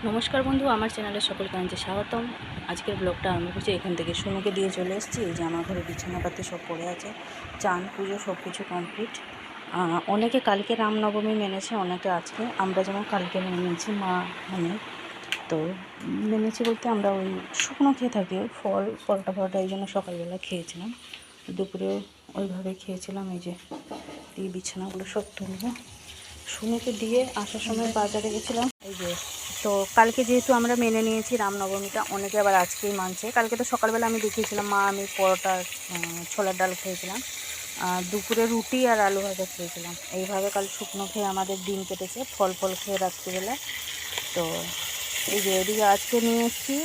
নমস্কার বন্ধু, আমার চ্যানেলে সকলকে জানাচ্ছি স্বাগতম। আজকের ব্লগটা আরম্ভ করছি এখান থেকে। সোনুকে দিয়ে চলে এসেছি। এই যে আমার ঘরে বিছানাপাতি সব পড়ে আছে, চান পুজো সব কিছু কমপ্লিট। অনেকে কালকে রামনবমী মেনেছে, অনেকে আজকে। আমরা যেমন কালকে মেনে নিয়েছি, মা মানে তো মেনেছি বলতে আমরা ওই শুকনো খেয়ে থাকি, ওই ফলটা এই জন্য সকালবেলা খেয়েছিলাম, দুপুরে ওইভাবে খেয়েছিলাম। এই যে দিয়ে বিছানাগুলো সব তুলবো। সোনুকে দিয়ে আসার সময় বাজারে গেছিলাম। এই যে তো কালকে যেহেতু আমরা মেনে নিয়েছি রামনবমীটা, অনেকে আবার আজকেই মানছে। কালকে তো সকালবেলা আমি দেখিয়েছিলাম, মা আমি পরোটা ছোলার ডাল খেয়েছিলাম, দুপুরে রুটি আর আলু ভাজা খেয়েছিলাম। এইভাবে কাল শুকনো খেয়ে আমাদের দিন কেটেছে, ফল খেয়ে রাত্রিবেলা। তো এই যে এদিকে আজকে নিয়ে এসেছি,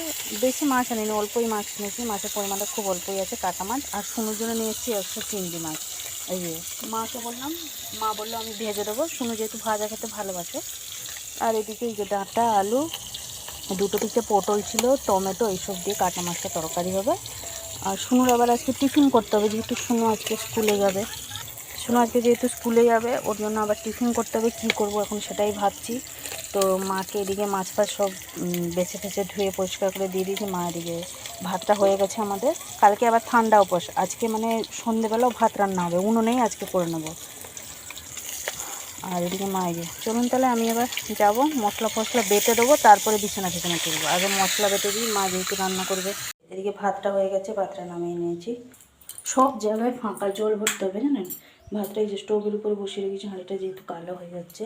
বেশি মাছ আনিনি, অল্পই মাছ নিয়েছি। মাছের পরিমাণটা খুব অল্পই আছে, কাটা মাছ। আর সোনুর জন্য নিয়ে এসেছি 100 চিংড়ি মাছ। এই যে মাকে বললাম, মা বললো আমি ভেজে দেবো, সোনু যেহেতু ভাজা খেতে ভালোবাসে। আর এদিকে এই যে ডাঁটা, আলু, দুটো পিসে পটল ছিল, টমেটো, এইসব দিয়ে কাটা মাছটা তরকারি হবে। আর সোনুর আবার আজকে টিফিন করতে হবে, যেহেতু সোনু আজকে স্কুলে যাবে। ওর জন্য আবার টিফিন করতে হবে। কী করবো এখন সেটাই ভাবছি। তো মাকে এদিকে মাছ ফাছ সব বেছে ধুয়ে পরিষ্কার করে দিয়ে দিয়েছি। মা এদিকে ভাতটা হয়ে গেছে আমাদের। কালকে আবার ঠান্ডা উপোস, আজকে মানে সন্ধেবেলাও ভাত রান্না হবে, উনুনেই আজকে করে নেবো। আর এদিকে মা এগিয়ে চলুন, তাহলে আমি এবার যাব, মশলা বেটে দেবো, তারপরে বিছানা তুলবো। আগে মশলা বেটে দিই, মা যেহেতু রান্না করবে। এদিকে ভাতটা হয়ে গেছে, ভাতটা নামিয়ে নিয়েছি। সব জায়গায় ফাঁকা, জল ভরতে হবে জানেন। ভাতটা এই যে স্টোভের উপরে বসিয়ে রেখেছি, হাঁড়িটা যেহেতু কালো হয়ে যাচ্ছে।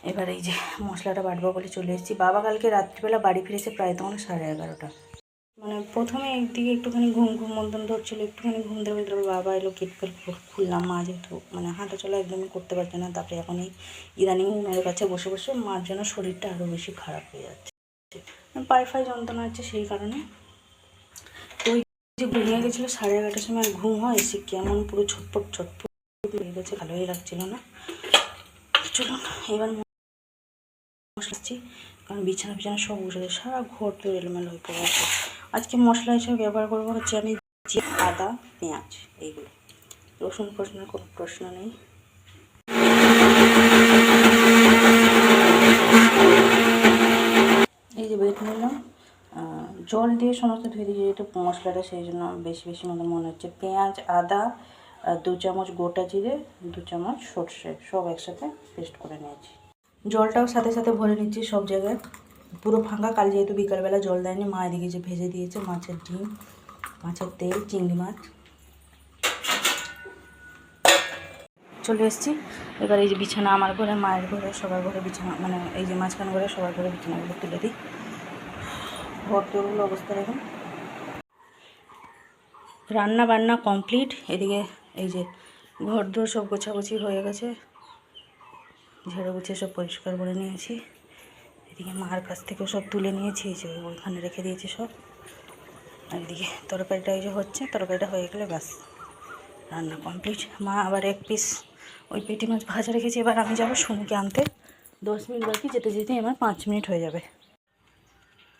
এবার এই যে মশলাটা বাটবো বলে চলে এসেছি। বাবা কালকে রাত্রিবেলা বাড়ি ফিরেছে প্রায় তখন 11:30। মানে প্রথমে একদিকে একটুখানি ঘুম মতন ধরছিল, একটুখানি ঘুম ধরে তারপর বাবা এলো, গেট খুললাম। মা যেহেতু মানে হাঁটা চলা একদমই করতে পারছে না, তারপরে এখন এই ইদানিং উনার কাছে বসে বসে মার যেন শরীরটা আরও বেশি খারাপ হয়ে যাচ্ছে, পায়ে যন্ত্রণা হচ্ছে সেই কারণে। তো ওই যে ঘুমিয়ে গেছিলো 11:30টার সময়, আর ঘুম হয় এসে কেমন পুরো ছটপট হয়ে গেছে, ভালোই লাগছিল না। চলুন এবার মশলাচ্ছি, কারণ বিছানা সব উঠে গেছে, সারা ঘর তো এলোমেলো হয়ে পড়ে আছে। আজকে মশলা হিসেবে ব্যবহার করবো হচ্ছে আমি আদা, পেঁয়াজ, এইগুলো। রসুন ফসুনের কোনো প্রশ্ন নেই। এই যে বেটে নিলাম, জল দিয়ে সমস্ত ধুয়ে দিয়েছি যেহেতু মশলাটা, সেই জন্য বেশি মতো মনে হচ্ছে। পেঁয়াজ, আদা, 2 চামচ গোটা জিরে, 2 চামচ সর্ষে, সব একসাথে পেস্ট করে নিয়েছি। জলটাও সাথে ভরে নিচ্ছি সব জায়গায়, পুরো ফাঁকা। কাল যেহেতু বিকালবেলা জল দেয়নি, মা এদিকে যে ভেজে দিয়েছে মাছের ডিম, মাছের তেল, চিংড়ি মাছ। চলে এসেছি এবার। এই যে বিছানা, আমার ঘরে, মায়ের ঘরে, সবার ঘরে বিছানা, মানে এই যে মাঝখান ঘরে সবার ঘরে বিছানাগুলো তুলে দিই। ঘর তোরগুলো অবস্থা দেখুন। রান্না বান্না কমপ্লিট। এদিকে এই যে ঘর দোর সব গোছাগুছি হয়ে গেছে, ঝেড়ে গুছিয়ে সব পরিষ্কার করে নিয়েছি। এদিকে মার কাছ থেকেও সব তুলে নিয়েছি, এই যে ওইখানে রেখে দিয়েছি সব। আর এদিকে তরকারিটা এই যে হচ্ছে, তরকারিটা হয়ে গেলে ব্যাস রান্না কমপ্লিট। মা আবার 1 পিস ওই পেটি মাছ ভাজা রেখেছি। এবার আমি যাবো সোনুকে আনতে, 10 মিনিট বাকি, যেতে আমার 5 মিনিট হয়ে যাবে।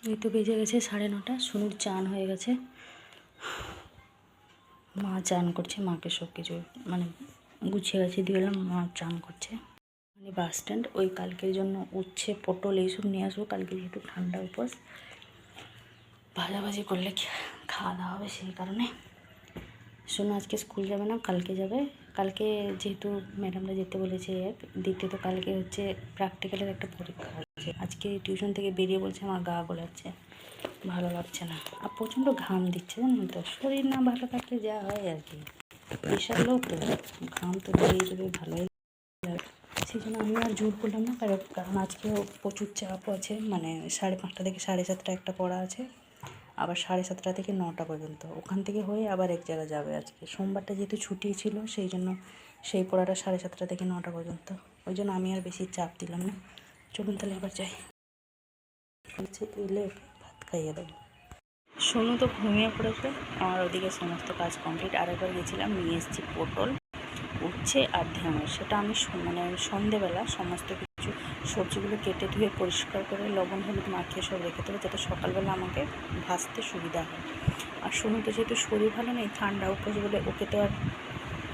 এই তো বেজে গেছে 9:30। সোনুর চান হয়ে গেছে, মা চান করছে। মাকে সব কিছু মানে গুছিয়ে দিয়ে এলাম, মা চান করছে। মানে বাস স্ট্যান্ড, ওই কালকের জন্য উচ্ছে, পটল এইসব নিয়ে আসবো। কালকে যেহেতু ঠান্ডা উপোস, ভাজাভাজি করলে খাওয়া দাওয়া হবে, সেই কারণে। সোনু আজকে স্কুল যাবে না, কালকে যাবে। কালকে যেহেতু ম্যাডামরা যেতে বলেছে, দ্বিতীয়ত কালকে হচ্ছে প্র্যাকটিক্যালের একটা পরীক্ষা আছে। আজকে টিউশন থেকে বেরিয়ে বলছে আমার গা গোলাচ্ছে, ভালো লাগছে না, আর প্রচণ্ড ঘাম দিচ্ছে জানেন তো। শরীর না ভালো থাকলে যা হয় আর কি, প্রেশার লো তো, ঘাম তো বেরিয়ে যাবে, ভালোই লাগে। সেই জন্য আমি আর জোর করলাম না, কারণ আজকেও প্রচুর চাপ আছে। মানে 5:30 থেকে 7:30 একটা পড়া আছে, আবার 7:30 থেকে 9টা পর্যন্ত। ওখান থেকে হয়ে আবার এক জায়গায় যাবে। আজকে সোমবারটা যেহেতু ছুটি ছিল, সেই জন্য সেই পড়াটা 7:30 থেকে 9টা পর্যন্ত। ওই জন্য আমি আর বেশি চাপ দিলাম না। চলুন তাহলে এবার যাই, এলে ভাত খাইয়ে দেবো। সোনু তো ঘুমিয়ে পড়েছে, আমার ওদিকে সমস্ত কাজ কমপ্লিট। আরেকবার গেছিলাম, নিয়ে এসেছি পটল, উচ্ছে আর ঢেঁড়স। সেটা আমি মানে সন্ধেবেলা সমস্ত কিছু সবজিগুলো কেটে ধুয়ে পরিষ্কার করে লবণ হলুদ মাখিয়ে সব রেখে দেবো, যাতে সকালবেলা আমাকে ভাজতে সুবিধা হয়। আর সোনু তো যেহেতু শরীর ভালো নেই, ঠান্ডা উপোস বলে,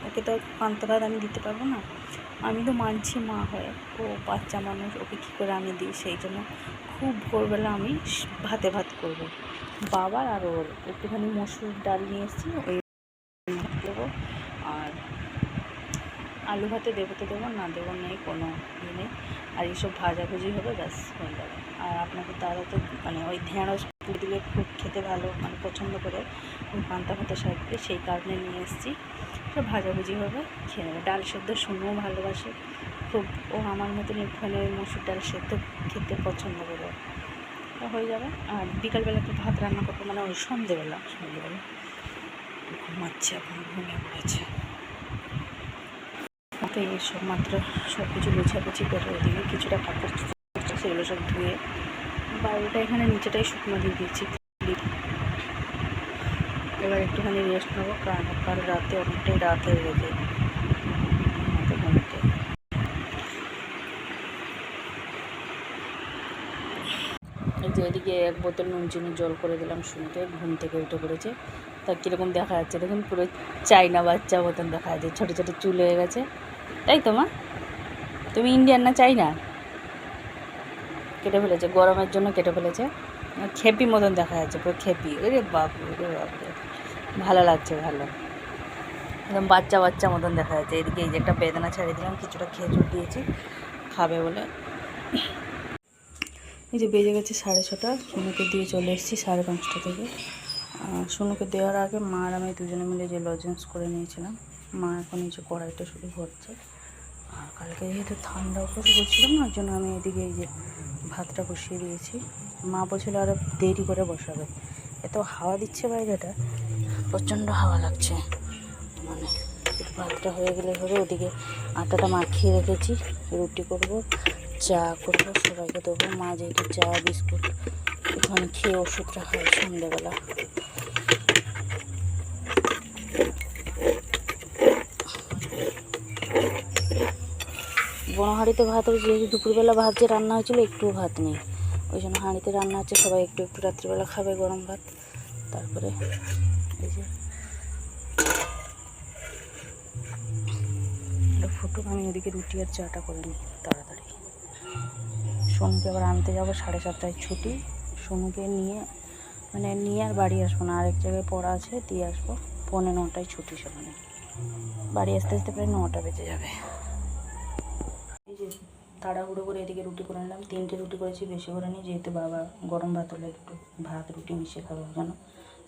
ওকে ওকে তো পান্তা ভাত আমি দিতে পারবো না। আমি তো মানছি মা হয়ে, ও বাচ্চা মানুষ, ওকে কী করে আমি দিই। সেই জন্য খুব ভোরবেলা আমি ভাতে ভাত করবো বাবার আর ওর। একটুখানি মসুর ডাল নিয়ে এসেছি, ওই দেবো। আর আলু ভাতে দেবো তো দেবো, না দেবো নেই, কোনো ইয়ে নেই। আর এইসব ভাজাভুজি হবে, ব্যাস হয়ে যাবে। আর আপনাদের দাদা তো মানে ওই ঢেঁড়স দিলে খুব খেতে ভালো মানে পছন্দ করে, ওই পান্তা ভাতের সাথে, সেই কারণে নিয়ে এসেছি। সব ভাজাভুজি হবে, খেয়ে নেবে। ডাল সেদ্ধ শুনেও ভালোবাসে খুব, ও আমার মতন একটুখানি ওই মসুর ডাল সেদ্ধ খেতে পছন্দ করে, হয়ে যাবে। আর বিকালবেলা একটু ভাত রান্না করবো, মানে ওই সন্ধেবেলা ঘুমাচ্ছে, এখন ঘুমিয়ে পড়েছে। তো এইসব মাত্র সব কিছু গোছাগুছি করে ওদিকে কিছুটা কাপড় সেগুলো সব ধুয়ে বাইরেটা এখানে নিচেটাই শুকনো দিয়ে দিয়েছি। এবার একটুখানি রেস্ট নেবো, কারণ কাল রাতে অনেকটাই রাত হয়ে গেছে ঘুমতে। এই যে এদিকে এক বোতল নুন চিনি জল করে দিলাম শুনতে, ঘুম থেকে উঠে পড়েছে। তা কীরকম দেখা যাচ্ছে দেখুন, পুরো চাইনা বাচ্চা মতন দেখা যাচ্ছে, ছোটো ছোটো চুল হয়ে গেছে। তাই তো মা, তুমি ইন্ডিয়ান না চাইনা? কেটে ফেলেছে, গরমের জন্য কেটে ফেলেছে। খেপি মতন দেখা যাচ্ছে, পুরো খেপি। ওরে বাপরে বাপরে, ভালো লাগছে, ভালো, একদম বাচ্চা বাচ্চা মতন দেখা যাচ্ছে। এদিকে এই যে একটা বেদানা ছাড়িয়ে দিলাম, কিছুটা খেজুর দিয়েছি খাবে বলে। এই যে বেজে গেছে 6:30, সোনুকে দিয়ে চলে এসেছি 5:30 থেকে। সোনুকে দেওয়ার আগে মা আর আমি দুজনে মিলে যে লজেন্স করে নিয়েছিলাম, মা এখন এই যে কড়াইটা শুধু ভরছে। আর কালকে যেহেতু ঠান্ডা উপোস করছিলাম না, ওর জন্য আমি এদিকে এই যে ভাতটা বসিয়ে দিয়েছি। মা বলছিল আরও দেরি করে বসাবে, এত হাওয়া দিচ্ছে বাইরেটা, প্রচণ্ড হাওয়া লাগছে। মানে একটু ভাতটা হয়ে গেলে হবে। ওদিকে আটাটা মাখিয়ে রেখেছি, রুটি করব, চা করব, সবাইকে দেবো। মা যেহেতু চা বিস্কুট একটুখানি খেয়ে ওষুধটা খায় সন্ধ্যেবেলা। বড় হাঁড়িতে ভাত হয়েছে, যেহেতু দুপুরবেলা ভাত যে রান্না হয়েছিল একটুও ভাত নেই, ওই জন্য হাঁড়িতে রান্না হচ্ছে। সবাই একটু একটু রাত্রিবেলা খাবে গরম ভাত। তারপরে এই যে ফুটুক, আমি ওদিকে রুটি আর চাটা করে নিই তাড়াতাড়ি। সোনুকে আবার আনতে যাবো 7:30টায় ছুটি। সোনুকে নিয়ে আর বাড়ি আসবো না, আরেক জায়গায় পড়া আছে, দিয়ে আসবো। 9:45টায় ছুটি, সেখানে বাড়ি আসতে আসতে প্রায় 9টা বেজে যাবে। এই যে তাড়াহুড়ো করে এদিকে রুটি করে নিলাম, 3টে রুটি করেছি, বেশি করে নিই, যেহেতু বাবা গরম ভাত হলে দুটো ভাত রুটি মিশিয়ে খাবে, ওই জন্য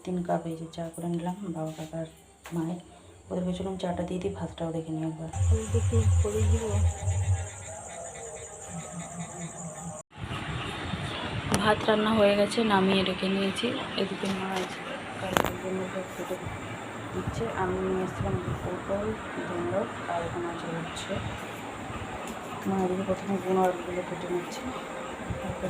3 কাপ এই যে চা করে নিলাম। বাবা কাকার মায়ের ওদেরকে চলুন চাটা দিয়ে দিই, ভাতটাও দেখে নিই একবার। দেখি করে দিব। ভাত রান্না হয়ে গেছে, নামিয়ে রেখে নিয়েছি। এদিকে মা কালকের জন্য সব কেটে দিচ্ছে। আমি নিয়ে এসেছিলাম পটল, ঢেঁড়স, আর এখানে আছে হচ্ছে মা এদিকে প্রথমে গুঁড়ো আলুগুলো কেটে নিচ্ছে, তারপর